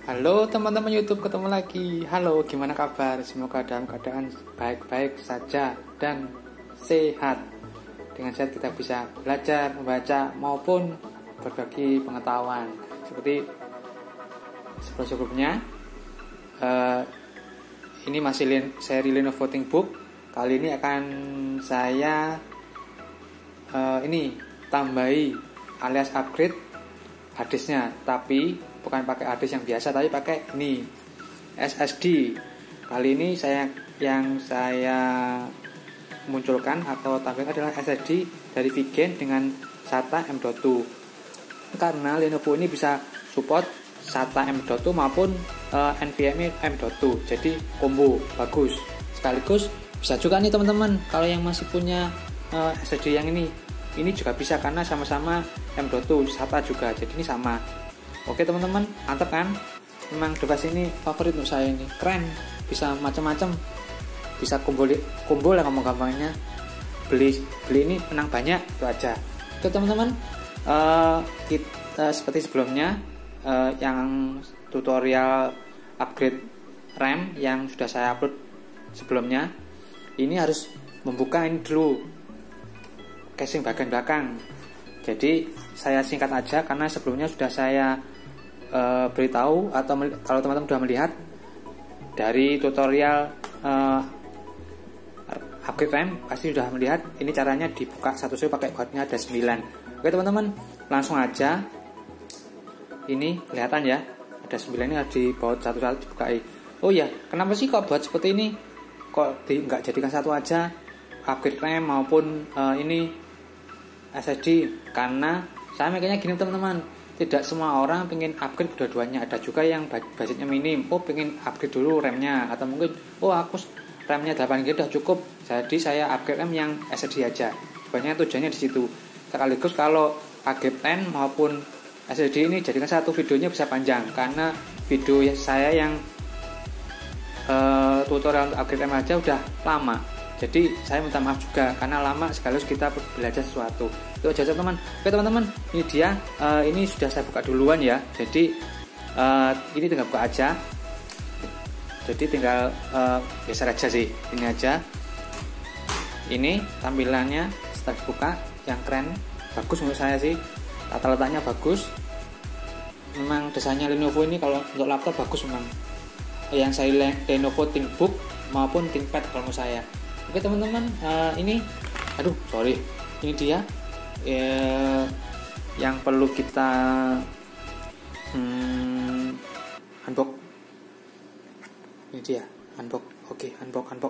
Halo teman-teman YouTube, ketemu lagi. Halo, gimana kabar? Semoga dalam keadaan baik-baik saja dan sehat. Dengan sehat kita bisa belajar, membaca maupun berbagi pengetahuan. Seperti sebelumnya, ini masih seri Lenovo ThinkBook. Kali ini akan saya tambahi alias upgrade harddisknya, tapi bukan pakai harddisk yang biasa, tapi pakai ini SSD. Kali ini yang saya munculkan atau tampilkan adalah SSD dari Vigen dengan SATA M.2, karena Lenovo ini bisa support SATA M.2 maupun NVMe M.2, jadi combo bagus. Sekaligus bisa juga nih teman-teman, kalau yang masih punya SSD yang ini juga bisa karena sama-sama M.2 SATA juga, jadi ini sama. Oke teman-teman, mantap kan? Memang device ini favorit untuk saya, ini keren, bisa macam-macam, bisa kumpul lah ngomong gampangnya. Beli ini menang banyak, itu aja. Oke teman-teman, kita seperti sebelumnya, yang tutorial upgrade RAM yang sudah saya upload sebelumnya, ini harus membuka ini dulu casing bagian belakang. Jadi saya singkat aja karena sebelumnya sudah saya beritahu, atau kalau teman-teman sudah melihat dari tutorial upgrade RAM pasti sudah melihat ini caranya dibuka satu-satu pakai bautnya ada 9. Oke teman-teman, langsung aja. Ini kelihatan ya, ada 9 ini harus di baut satu-satu dibukai. Oh ya, kenapa sih kok buat seperti ini? Kok nggak jadikan satu aja upgrade RAM maupun ini SSD? Karena saya mikirnya gini teman-teman, tidak semua orang pengen upgrade kedua-duanya. Ada juga yang budgetnya minim, pengen upgrade dulu RAM-nya, atau mungkin aku RAM-nya 8GB udah cukup, jadi saya upgrade RAM yang SSD aja. Sebenarnya tujuannya di situ. Sekaligus kalau upgrade RAM maupun SSD ini jadikan satu videonya bisa panjang, karena video saya yang tutorial untuk upgrade RAM aja udah lama. Jadi saya minta maaf juga karena lama, sekaligus kita belajar sesuatu. Itu aja teman-teman. Oke teman-teman, ini dia. Ini sudah saya buka duluan ya. Jadi ini tinggal buka aja. Jadi tinggal geser aja sih. Ini aja. Ini tampilannya setelah dibuka, yang keren, bagus menurut saya sih. Tata letaknya bagus. Memang desainnya Lenovo ini kalau untuk laptop bagus memang. Yang saya Lenovo ThinkBook maupun ThinkPad kalau menurut saya. Oke teman-teman, ini dia yang perlu kita unbox. Ini dia unbox. Oke, unbox.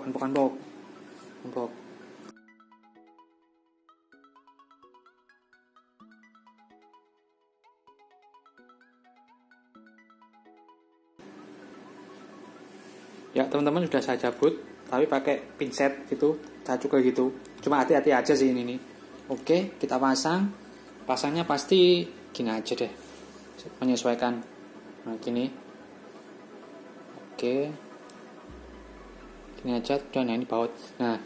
Ya teman-teman, sudah saya cabut, tapi pakai pinset gitu, saya cukai gitu. Cuma hati-hati aja sih ini nih. Oke, kita pasangnya pasti gini aja deh, menyesuaikan. Nah gini. Oke, gini aja. Dan ini baut. Nah,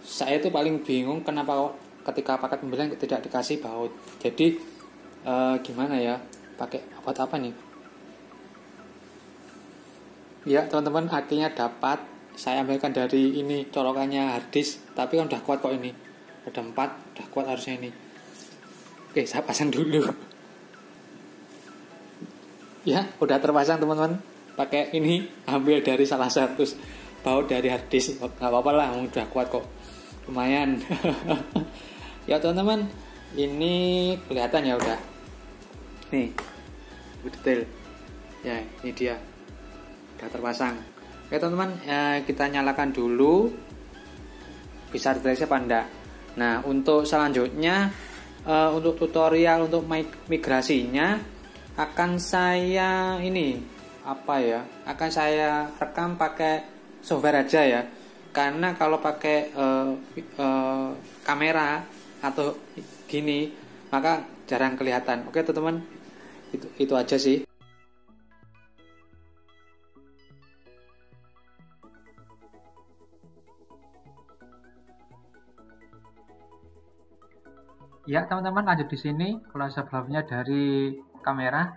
saya tuh paling bingung kenapa ketika paket pembelian tidak dikasih baut. Jadi gimana ya, pakai baut apa nih? Ya teman-teman, akhirnya dapat. Saya ambilkan dari ini colokannya harddisk, tapi kan udah kuat kok ini. Ada 4, udah kuat harusnya ini. Oke, saya pasang dulu. Ya, udah terpasang teman-teman. Pakai ini, ambil dari salah satu baut dari harddisk. Gak apa-apa lah, udah kuat kok. Lumayan. Ya teman-teman, ini kelihatan ya udah. Nih, detail. Ya, ini dia. Udah terpasang. Oke teman-teman, kita nyalakan dulu, bisa deteksi apa enggak. Nah untuk selanjutnya, untuk tutorial untuk migrasinya akan saya akan saya rekam pakai software aja ya, karena kalau pakai kamera atau gini maka jarang kelihatan. Oke teman-teman, itu aja sih. Ya teman-teman, lanjut di sini close up dari kamera.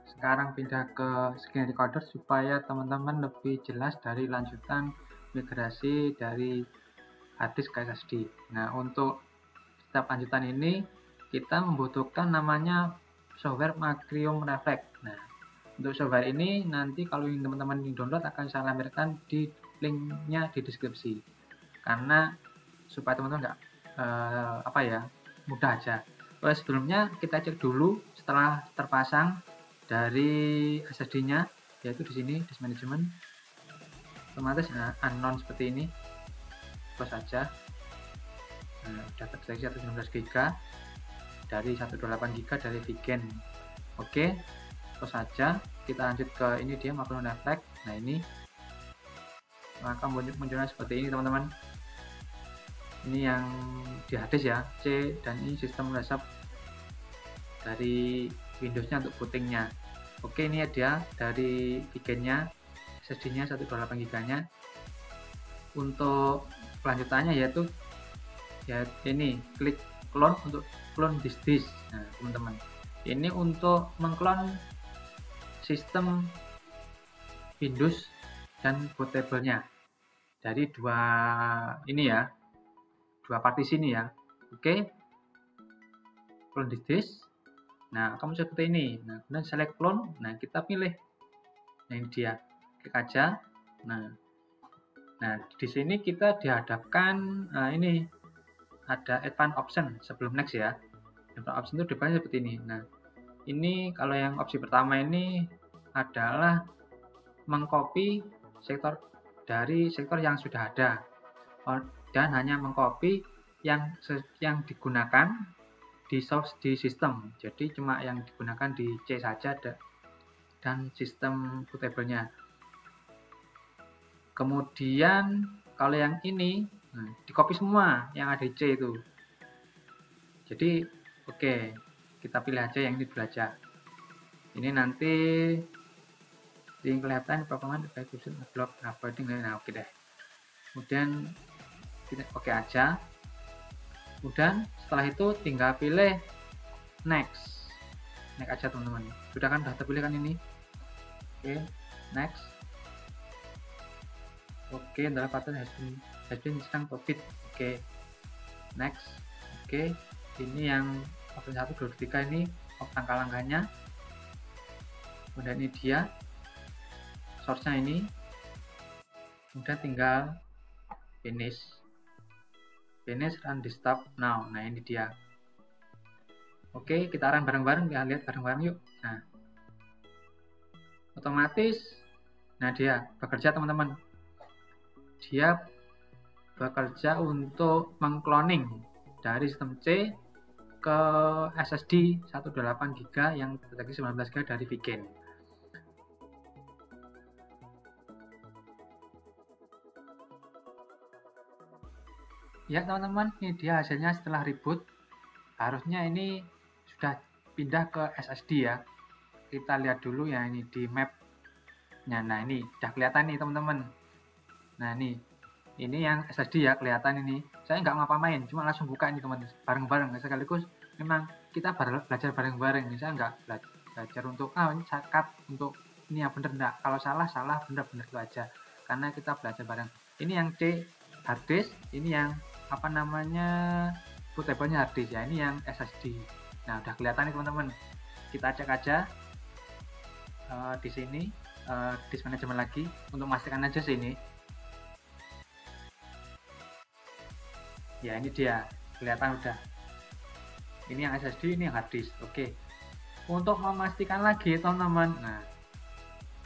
sekarang pindah ke screen recorder supaya teman-teman lebih jelas dari lanjutan migrasi dari harddisk ke SSD. Nah, untuk step lanjutan ini kita membutuhkan namanya software Macrium Reflex. Nah, untuk software ini nanti kalau teman-teman download akan saya lampirkan di linknya di deskripsi, karena supaya teman-teman nggak mudah aja. Terus sebelumnya kita cek dulu setelah terpasang dari SSD-nya, yaitu di sini disk management, otomatis unknown seperti ini, close saja. Nah, sudah terdeteksi 119 GB dari 128 GB dari Vigen. Oke, close saja. Kita lanjut ke ini dia Macrium Reflex. Nah, ini maka munculnya seperti ini teman-teman. Ini yang di harddisk ya, C, dan ini sistem resep dari Windows-nya untuk bootingnya. Oke, ini dia dari Vigen-nya, SSD-nya 128 GB-nya. Untuk kelanjutannya yaitu ya ini klik clone untuk clone disk. Nah, teman-teman, ini untuk mengklon sistem Windows dan bootable-nya dari dua partisi ini ya. Oke, clone disk. Nah, kamu seperti ini. Nah, kemudian select clone. Nah, kita pilih. Nah, ini dia. Klik aja. Nah, di sini kita dihadapkan ini ada advanced option sebelum next ya. Advanced option itu depannya seperti ini. Nah, ini kalau yang opsi pertama ini adalah mengcopy sektor dari sektor yang sudah ada dan hanya mengcopy yang digunakan di source di sistem. Jadi cuma yang digunakan di C saja dan sistem bootable-nya. Kemudian kalau yang ini di copy semua yang ada di C itu. Jadi oke, kita pilih aja yang ini dulu aja. Ini nanti link kelihatan performance execution block uploading. Nah, oke deh. Kemudian kita oke aja. Kemudian setelah itu tinggal pilih next aja teman-teman. Sudah kan, sudah terpilih kan ini. Oke, next. Oke, adalah pattern has been strong profit. Oke, next. Oke, ini yang opsi 1, 2, 3 ini langkah-langkahnya. Kemudian ini dia source-nya ini. Kemudian tinggal finish run the stop now. Nah, ini dia. Oke, kita run bareng-bareng, kita lihat bareng-bareng yuk. Nah, otomatis dia bekerja teman-teman. Dia bekerja untuk mengcloning dari sistem C ke SSD 128 GB yang terdeteksi 19 GB dari Vigen. Ya teman-teman, ini dia hasilnya setelah reboot. Harusnya ini sudah pindah ke SSD ya. Kita lihat dulu ya ini di map-nya. Nah, ini sudah kelihatan nih teman-teman. Nah, ini yang SSD ya, kelihatan ini. Saya nggak ngapa-main, cuma langsung buka ini teman-teman, bareng-bareng. Sekaligus memang kita belajar bareng-bareng. Saya nggak belajar untuk ini shortcut untuk ini yang bener enggak. Kalau salah bener-bener itu aja. Karena kita belajar bareng. Ini yang C harddisk, ini yang bootable-nya harddisk ya, ini yang SSD. Nah, udah kelihatan nih teman-teman. Kita cek aja di sini disk management lagi untuk memastikan aja sini. Ya, ini dia, kelihatan udah. Ini yang SSD, ini yang harddisk. Oke. Untuk memastikan lagi teman-teman, nah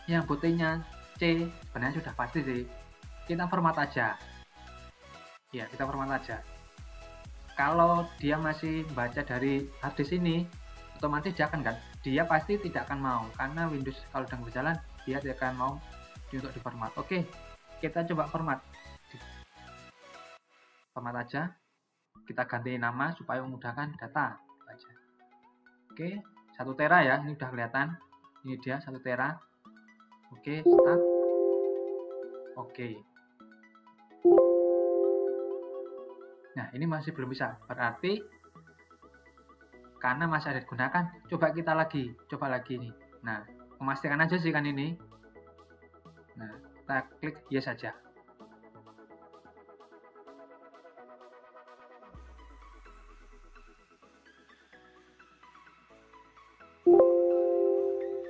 yang bootnya C sebenarnya sudah pasti sih. Kita format aja. Ya, kita format aja. Kalau dia masih baca dari harddisk ini, otomatis dia pasti tidak akan mau, karena Windows kalau sedang berjalan dia tidak akan mau untuk diformat. Oke, kita coba format aja. Kita ganti nama supaya memudahkan data aja. Oke, 1 tera ya, ini udah kelihatan. Ini dia 1 tera. Oke, start. Oke. Nah, ini masih belum bisa. Berarti karena masih ada digunakan, coba lagi nih. Nah, memastikan aja sih kan ini. Nah, kita klik yes saja.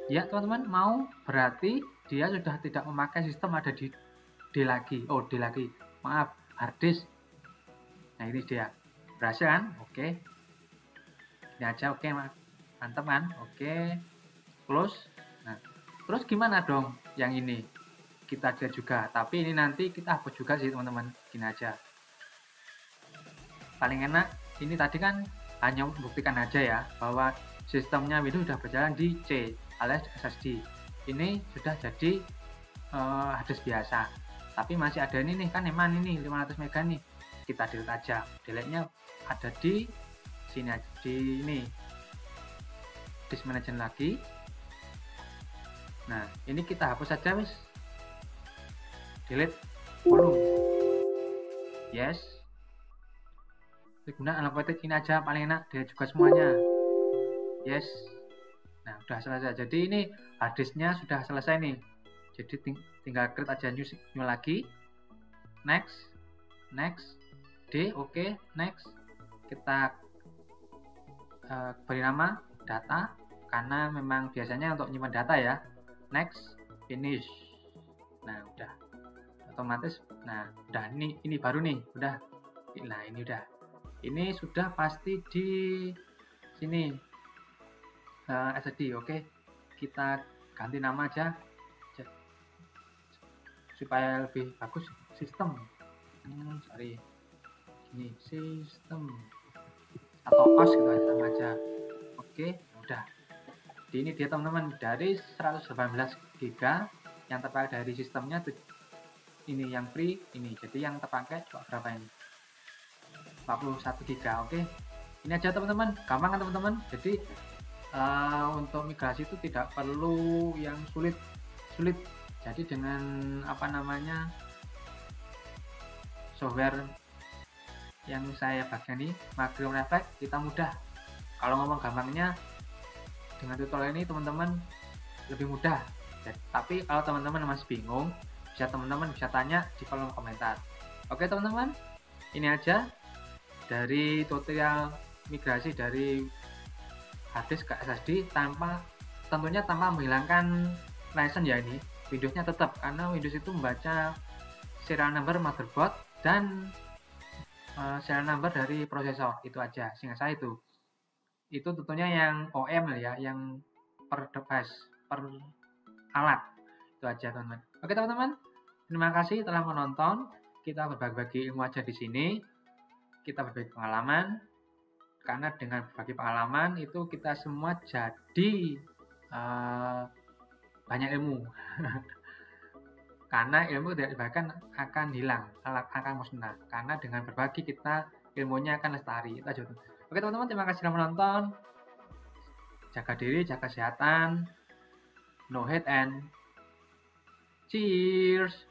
Ya teman-teman, mau berarti dia sudah tidak memakai sistem ada di D lagi. Oh, D lagi. Maaf, harddisk. Nah, ini dia. Berhasil kan? Oke. Ini aja, oke, mantap kan? Oke. Close. Nah, terus gimana dong yang ini? Kita lihat juga, tapi ini nanti kita hapus juga sih teman-teman. Gini aja. Paling enak, ini tadi kan hanya membuktikan aja ya, bahwa sistemnya Windows sudah berjalan di C alias SSD. Ini sudah jadi harddisk biasa, tapi masih ada ini nih kan, eman ini 500 MB nih, kita delete aja. Delete-nya ada di sini aja, di ini disk manager lagi. Nah, ini kita hapus saja wis. Delete volume. Yes. Guna unlimited ini aja paling enak, dia juga semuanya. Yes. Nah, udah selesai. Jadi ini harddisknya sudah selesai nih. Jadi tinggal create aja new lagi. Next. Next. D, oke, next. Kita beri nama data karena memang biasanya untuk menyimpan data ya. Next, finish. Nah, udah otomatis. Nah, udah ini baru nih, udah. Nah, ini udah. Ini sudah pasti di sini SSD, oke. Kita ganti nama aja supaya lebih bagus. Sistem. Sorry. Ini sistem atau OS gitu aja. Oke, udah. Jadi ini dia teman-teman, dari 118 GB yang terpakai dari sistemnya ini yang free ini. Jadi yang terpakai cuma berapa ini? 41 GB. Oke. Ini aja teman-teman, gampang kan teman-teman? Jadi untuk migrasi itu tidak perlu yang sulit. Jadi dengan software yang saya bagian ini, Magrium Reflex, kita mudah. Kalau ngomong gampangnya dengan tutorial ini teman-teman lebih mudah. Tapi kalau teman-teman masih bingung, teman-teman bisa tanya di kolom komentar. Oke teman-teman, ini aja dari tutorial migrasi dari harddisk ke SSD tentunya tanpa menghilangkan license ya. Ini Windowsnya tetap, karena Windows itu membaca serial number motherboard dan serial number dari prosesor, itu aja sehingga saya itu tentunya yang OM ya, yang per device, per alat, itu aja teman-teman. Oke teman-teman, terima kasih telah menonton. Kita berbagi ilmu aja di sini, kita berbagi pengalaman, karena dengan berbagi pengalaman itu kita semua jadi banyak ilmu. Karena ilmu tidak dibagikan akan hilang, akan musnah. Karena dengan berbagi kita ilmunya akan lestari. Itu aja. Oke teman-teman, terima kasih sudah menonton. Jaga diri, jaga kesehatan. No hate and cheers.